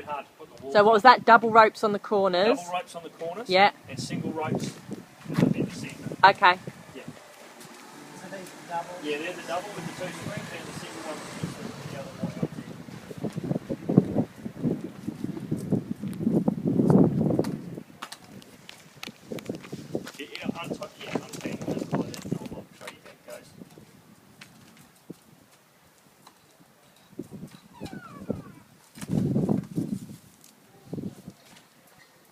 hard to put the walls So what was that? Double ropes on the corners? Double ropes on the corners. Yeah. And single ropes in the centre. Okay. Yeah. So these are double? Yeah, they're the double with the 2 springs and the single one with the other one up there. Untangle it like that, and I'll show you how it goes.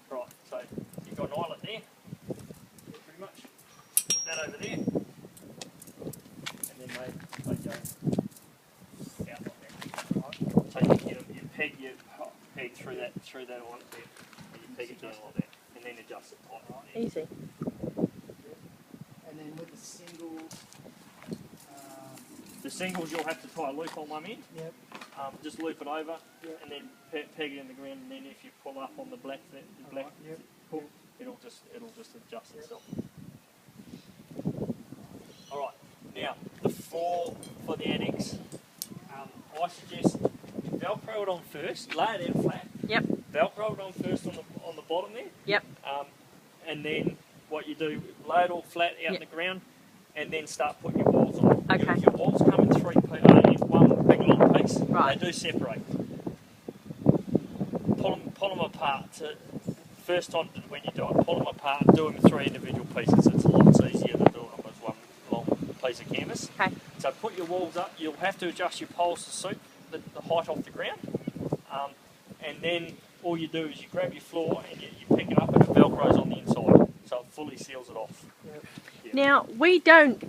Right, so you've got an eyelet there, pretty much. Put that over there, and then they go out like that. Right. So you peg through that eyelet there, and you peg it down like that, and then adjust it like that. Easy. And then with the singles, the singles you'll have to tie a loop on one end. yep. Just loop it over, Yep. and then peg it in the ground. And then if you pull up on the black Yep. hook, it'll just adjust itself. All right. Now the floor for the annex. I suggest Velcro it on first. Lay it out flat. Yep. Velcro it on first on the bottom there. Yep. And then what you do, lay it all flat out in Yep. the ground, and then start putting your walls on. Okay. Your walls come in in one big long piece. Right. They do separate. Pull them apart. First time when you do it, pull them apart, do them in 3 individual pieces. It's a lot easier than doing them as one long piece of canvas. Okay. So put your walls up. You'll have to adjust your poles to suit the height off the ground. And then all you do is you grab your floor and you pick it up, and it velcros on the inside, so it fully seals it off. Yep. Yeah. Now we don't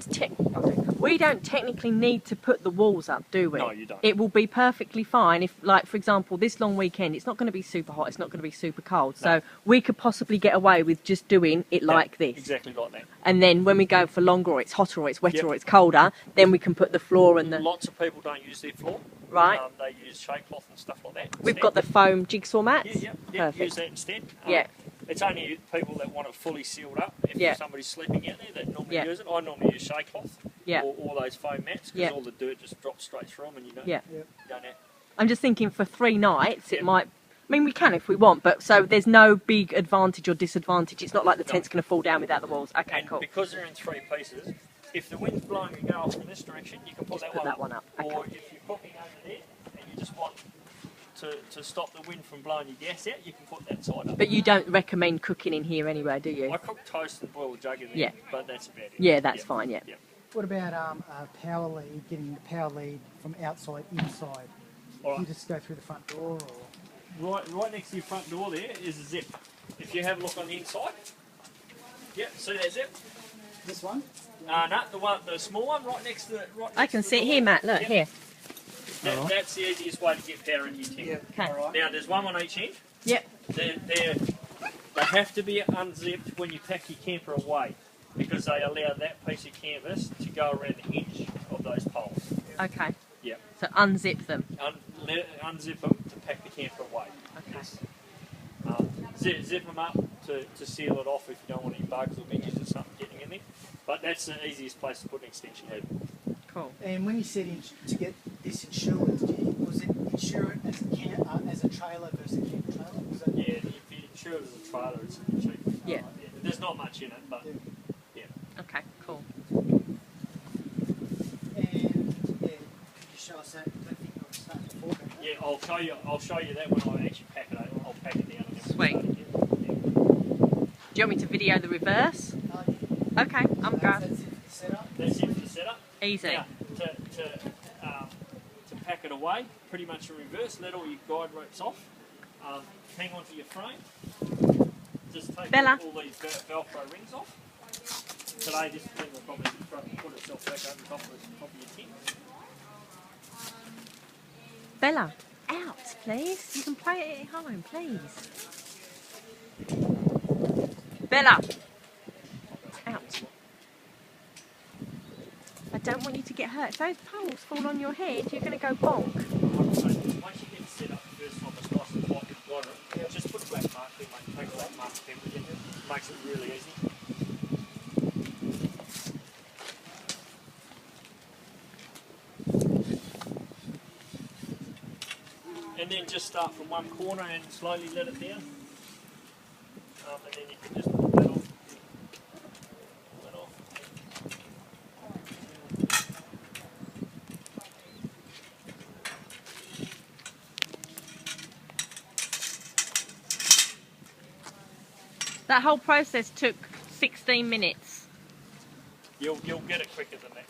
technically need to put the walls up, do we? No, you don't. It will be perfectly fine if, like, for example, this long weekend, it's not going to be super hot, it's not going to be super cold, so we could possibly get away with just doing it like this. Exactly like that. And then when we go for longer, or it's hotter, or it's wetter, Yep. or it's colder, then we can put the floor and the... Lots of people don't use their floor. Right. They use shade cloth and stuff like that. We've instead. got the foam jigsaw mats. Yeah, Perfect. use that instead. Yeah. It's only people that want it fully sealed up. If Yeah. somebody's sleeping out there that normally Yeah. use it, I normally use shade cloth Yeah. or those foam mats, because Yeah. all the dirt just drops straight through them, and you don't, Yeah. you don't have... I'm just thinking for 3 nights, Yeah. it might... I mean, we can if we want, but so there's no big advantage or disadvantage. It's not like the No. tent's going to fall down without the walls. Okay, And cool. because they're in 3 pieces, if the wind's blowing and go off in this direction, you can put, Just put that one up. Or Okay. if you're cooking over there and you just want to stop the wind from blowing your gas out, you can put that side up. But you don't recommend cooking in here anyway, do you? I cook toast and boil a jug in there, Yeah. but that's about it. Yeah, that's fine, yeah. What about power lead, getting the power lead from outside inside? All You right. just go through the front door, or Right next to your front door there is a zip. If you have a look on the inside, see that zip? this one? No, the small one right next to the. Right I next can to the see it door. here, Matt. Look, Yep. here. That's the easiest way to get power into your tent. Okay. All right. Now there's one on each end. Yep. They have to be unzipped when you pack your camper away, because they allow that piece of canvas to go around the edge of those poles. Okay. Yeah. So unzip them. Unzip them to pack the camper away. Okay. Zip them up to seal it off if you don't want any bugs or midges or something getting in there. But that's the easiest place to put an extension head. Cool. And when you said to get this insurance, was it insure it as a trailer versus a camper trailer? Was that, Yeah, if you insure it as a trailer, it's cheap. Yeah. There's not much in it, but yeah. Okay, cool. And could you show us that? I don't think I was starting beforehand. Yeah, I'll show you that when I actually pack it over. I'll pack it down. And Sweet. Yeah. Do you want me to video the reverse? Yeah. Okay, I'm So going. That's it for the setup. That's it for the setup. Easy. Now, to pack it away, pretty much in reverse, let all your guide ropes off, hang onto your frame, just take Bella. all these Velcro rings off. Today this thing will probably put itself back over the top of your tent. Bella, out, please. You can play it at home, please. Bella, out. I don't want you to get hurt. If those poles fall on your head, you're going to go bonk. Once you get it set up the first time, it's nice and tight and moderate. Just put a black mark there, mate. Take a black mark there with you. Makes it really easy. And then just start from one corner and slowly let it down. And then you can just pull that off. Pull that off. That whole process took 16 minutes. You'll get it quicker than that.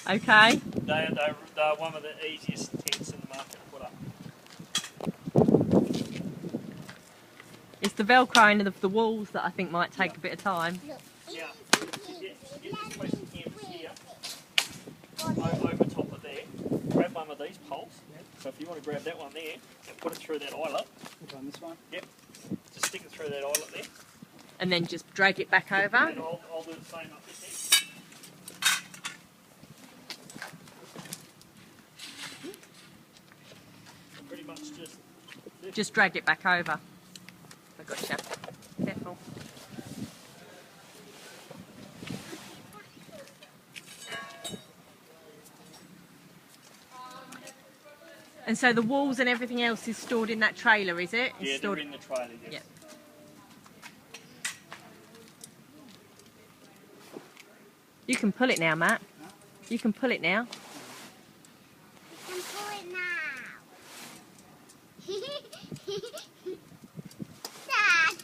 Okay. They're one of the easiest tents in the market to put up. It's the velcroing of the walls that I think might take a bit of time. Now, to get this piece of canvas here, over top of there, grab one of these poles. So if you want to grab that one there and put it through that eyelet. Which one, this one? Yep. Just stick it through that eyelet there. And then just drag it back over. And I'll do the same up this end. Pretty much Just drag it back over. I gotcha. Careful. And so the walls and everything else is stored in that trailer, is it? Yeah, stored... they're in the trailer, yes. Yep. You can pull it now, Matt. You can pull it now. You can pull it now. Dad.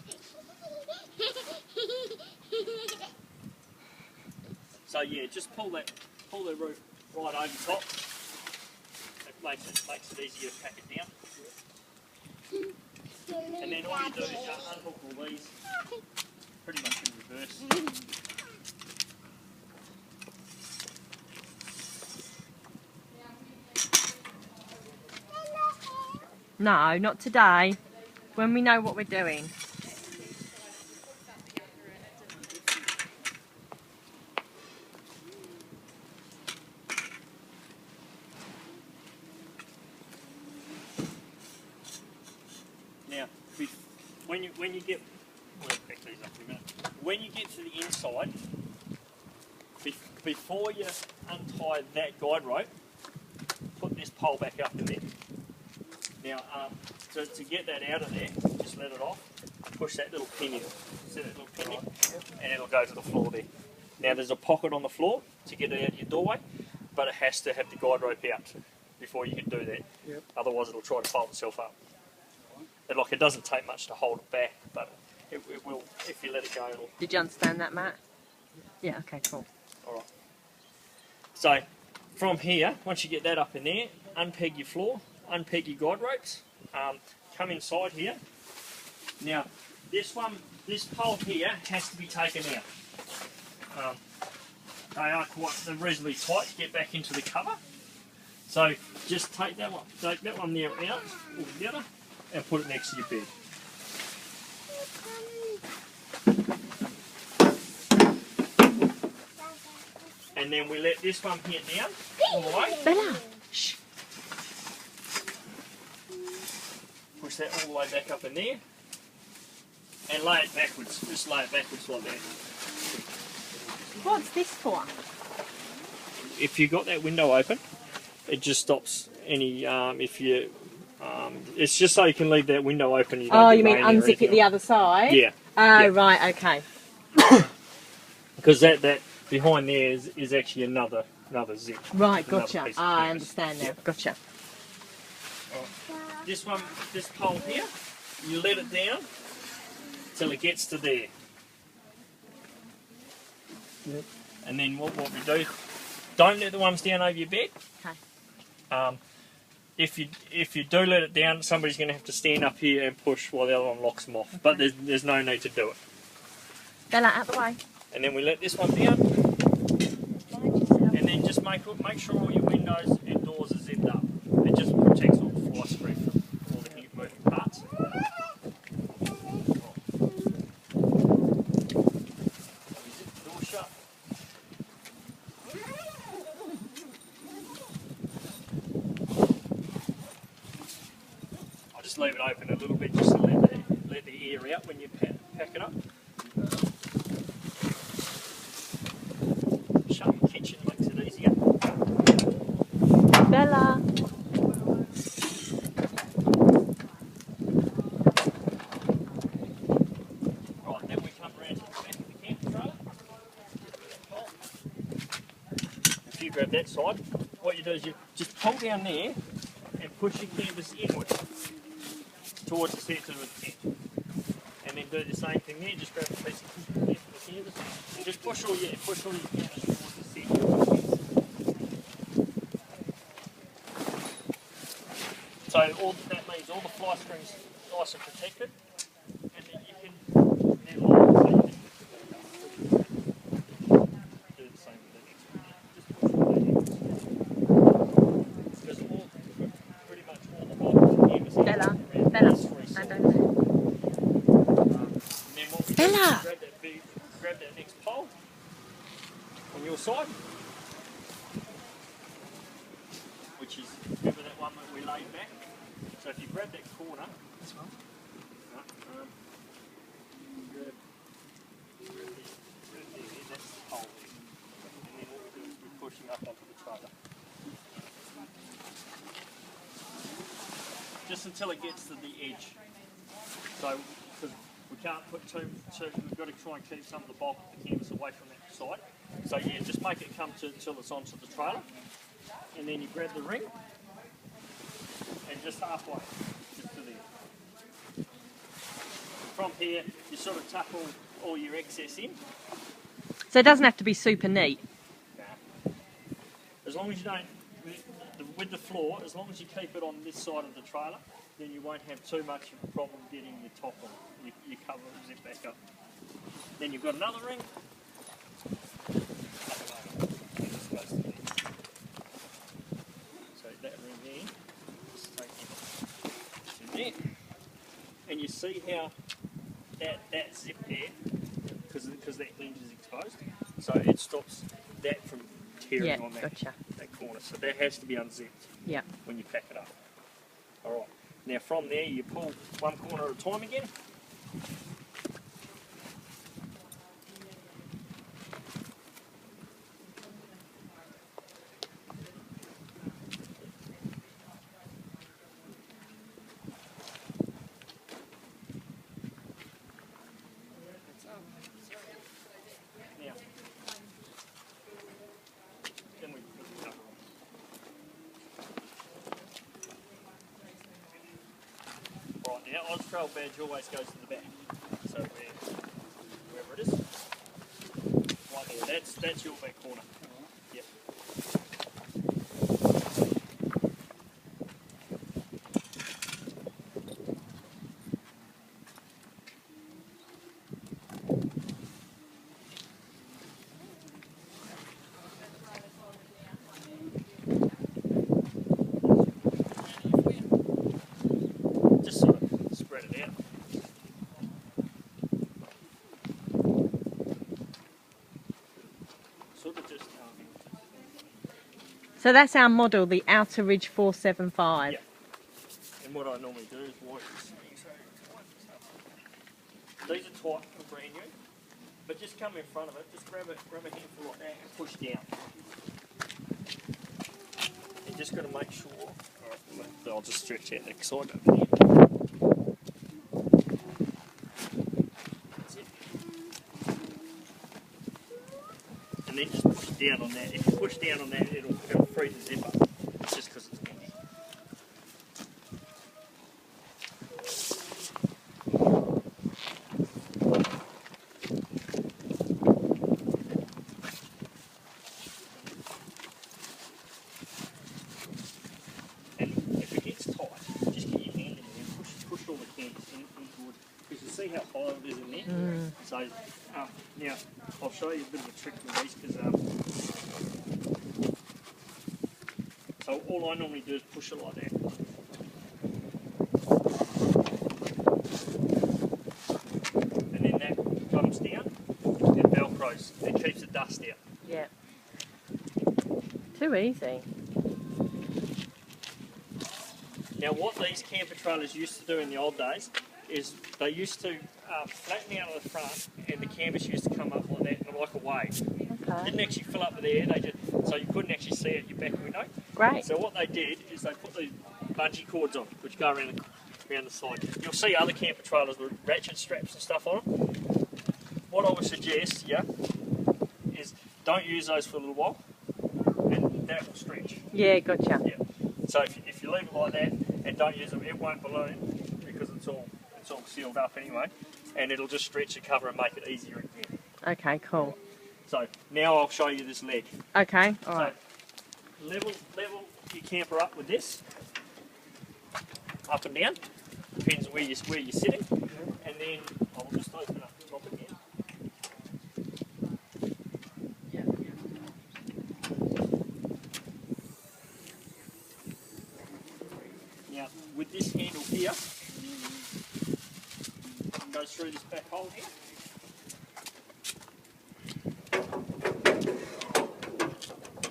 So yeah, just pull the roof right over top. It makes it easier to pack it down. And then all you do is unhook all these, pretty much in reverse. No, not today. When we know what we're doing. Now, when you get, we'll pick these up in a minute. When you get to the inside, before you untie that guide rope, put this pole back up in there. Now, to get that out of there, just let it off, push that little pin in. See that little pin in? And it'll go to the floor there. Now, there's a pocket on the floor to get it out of your doorway, but it has to have the guide rope out before you can do that. Yep. Otherwise, it'll try to fold itself up. It doesn't take much to hold it back, but it will, if you let it go, it'll... Did you understand that, Matt? Yeah, okay, cool. Alright. So, from here, once you get that up in there, unpeg your floor, unpeg your guide ropes, come inside here. Now, this pole here has to be taken out. They're reasonably tight to get back into the cover. So just take that one there out altogether and put it next to your bed. And then we let this one here down all the way. Bella! Shh. Push that all the way back up in there. And lay it backwards. Just lay it backwards like that. What's this for? If you've got that window open, it just stops any, it's just so you can leave that window open. Oh, you mean unzip it the other side? Yeah. Oh, yeah. right, okay. Because that behind there is actually another zip. Right, Another gotcha. piece of I canvas. understand now. Yeah. Gotcha. This pole here, you let it down till it gets to there. Yep. And then what we do, don't let the ones down over your bed. Okay. If you do let it down, somebody's going to have to stand up here and push while the other one locks them off. Okay. But there's no need to do it. Bella, out the way. And then we let this one down, and then just make sure all your windows and doors are zipped up. It just protects all the fly spray from all the moving parts. Zip the door shut. I'll just leave it open a little bit just to let the air out when you pack it up. Shut your kitchen makes it easier. Bella. grab that side, what you do is you just pull down there and push your canvas inwards towards the centre of the tent. And then do the same thing there, just grab a piece of the canvas and just push all your canvas towards the centre of the tent. So that means all the fly strings nice and protected, and then you can then line so you do the same with the next one. Just push all the canvas. Because pretty much all the bottom canvas is around these three sides. And then what we do is grab that next pole on your side, which is, remember that one that we laid back? So if you grab that corner, this one, grab there, that's the pole there. And then what we do is we're pushing up onto the trailer. Just until it gets to the edge. So, because we can't put we've got to try and keep some of the bulk of the canvas away from that side. So yeah, just make it come until it's onto the trailer. And then you grab the ring, and just halfway, just to there. From here, you sort of tuck all your excess in. So it doesn't have to be super neat. Nah. As long as you don't, with the floor, as long as you keep it on this side of the trailer, then you won't have too much of a problem getting your top on. You cover it, zip back up. Then you've got another ring. So that ring there, just take it to there. And you see how that zip there, because that hinge is exposed, so it stops that from tearing on that corner. So that has to be unzipped when you pack it up. Alright, now from there you pull one corner at a time again. Now, Oztrail badge always goes to the back. So wherever it is, right there, that's your back corner. Yep. Just sort of spread it out. Sort of just So that's our model, the Outer Ridge 475. yeah. And what I normally do is wipe this. These are tight and brand new, but just come in front of it, just grab a handful like that and push down. You just got to make sure. Alright, I'll just stretch out that side over there. That's it. And then just push down on that. If you push down on that, it'll free the zipper. It's just because it's heavy. See how high it is in there? So now I'll show you a bit of a trick with these because so all I normally do is push it like that. And then that comes down and velcros and keeps the dust out. Yeah. Too easy. Now what these camper trailers used to do in the old days is they used to flatten out at the front and the canvas used to come up like that, like a wave. Okay. Didn't actually fill up with air, so you couldn't actually see it at your back window. Great. So what they did is they put the bungee cords on, which go around the side. You'll see other camper trailers with ratchet straps and stuff on them. What I would suggest, is don't use those for a little while, and that will stretch. Yeah, gotcha. Yeah. So if you leave it like that and don't use it, it won't balloon because it's all sealed up anyway, and it'll just stretch the cover and make it easier again. Okay, cool. So now I'll show you this leg. Okay, all right. So level your camper up with this, up and down. Depends where you're sitting, and then I'll just open up the top again. Now with this handle here, it goes through this back hole here.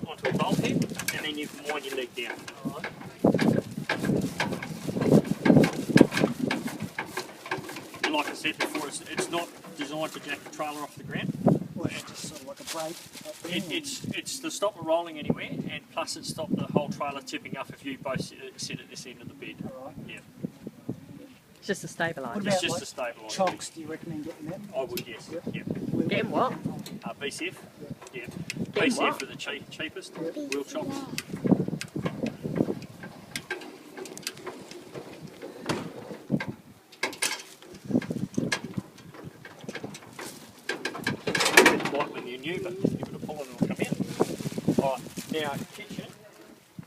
Onto a bolt head, and then you can wind your leg down. And like I said before, it's not designed to jack the trailer off the ground. Well, it's just sort of like a brake. It's to stop it rolling anywhere, and plus it stops the whole trailer tipping up if you both sit at this end of the bed. Alright. Yeah, It's just a stabiliser. What it's about just like to stabilise. chocks? Do you recommend getting them? I would, yes. Yep. Yeah. Getting what? BCF. Yeah. Getting BCF what? are the cheapest. Wheel chocks. It's light when you're new, but you give it a pull and it'll come out. Alright, now kitchen.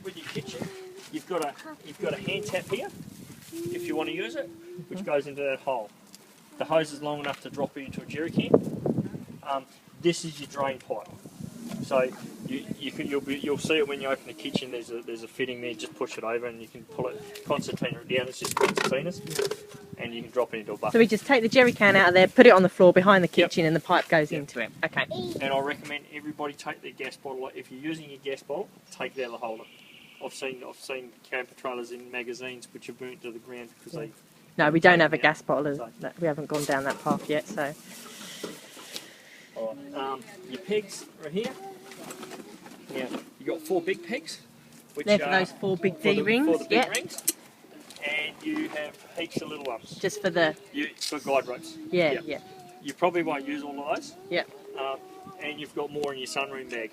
With your kitchen, you've got a hand tap here, if you want to use it, which goes into that hole. The hose is long enough to drop it into a jerry can. This is your drain pipe. So you'll see it when you open the kitchen. There's a fitting there. Just push it over and you can pull it, concertina it down. It's just concertinas, and you can drop it into a bucket. So we just take the jerry can out of there, put it on the floor behind the kitchen, and the pipe goes into it. Okay. And I recommend everybody take their gas bottle. If you're using your gas bottle, take it out of the holder. I've seen camper trailers in magazines which are burnt to the ground because they. No, we don't have a gas bottle. We haven't gone down that path yet, so. Alright, your pegs are here. Now, you've got 4 big pegs. Which They're for are those 4 big for D the rings, big yeah. rings. And you have heaps of little ones. Just for the. For guide ropes. Yeah, yeah. You probably won't use all of those. Yeah. And you've got more in your sunroom bag.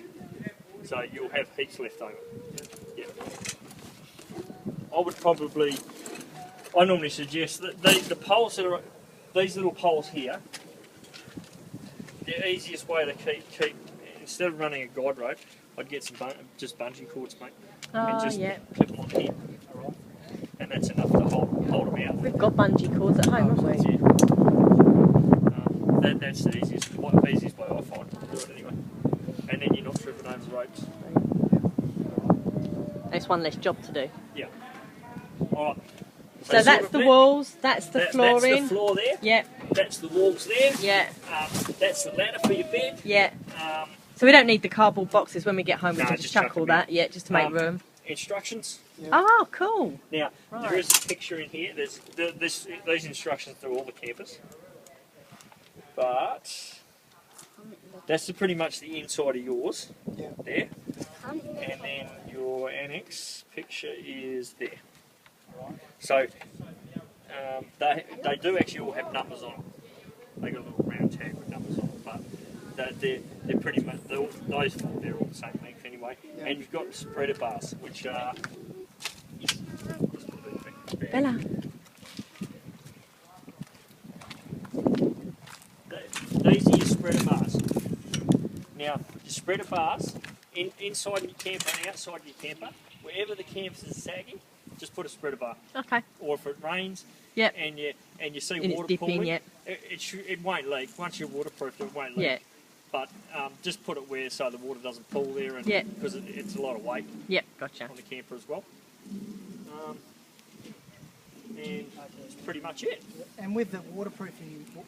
So you'll have heaps left over. Yeah. I normally suggest that the poles that are, these little poles here, the easiest way to keep instead of running a guide rope, I'd get some just bungee cords, mate, and Oh, just yeah. clip them on here, alright? And that's enough to hold them out. We've got bungee cords at home, haven't we? Yeah. That's the easiest way I find to do it anyway. And then you're not tripping over the ropes. It's one less job to do. Yeah. Alright. So that's the walls, that's the That's flooring. the floor there. Yeah, That's the walls there. yeah, That's the ladder for your bed. yeah. Um, So we don't need the cardboard boxes when we get home. We No, can just chuck chuck all them in. that, yeah, just to make room. instructions. Oh, cool. Now, Right. there is a picture in here. There's these instructions to all the campers. But that's pretty much the inside of yours. Yeah. There. And then your annex picture is there. So they do actually all have numbers on them. They got a little round tag with numbers on them, but they're pretty much they're all the same length anyway. Yeah. And you've got spreader bars, which are Bella. these are your spreader bars. Now, your spreader bars inside your camper and outside your camper, wherever the canvas is sagging, just put a spreader bar. Okay. Or if it rains, Yep. and you see And it's water dipping, pooling, yep. it won't leak. Once you're waterproofed, it won't leak. Yeah. But just put it where so the water doesn't pool there, and Yeah. because it's a lot of weight Yep. Gotcha. on the camper as well. And that's pretty much it. And with the waterproofing,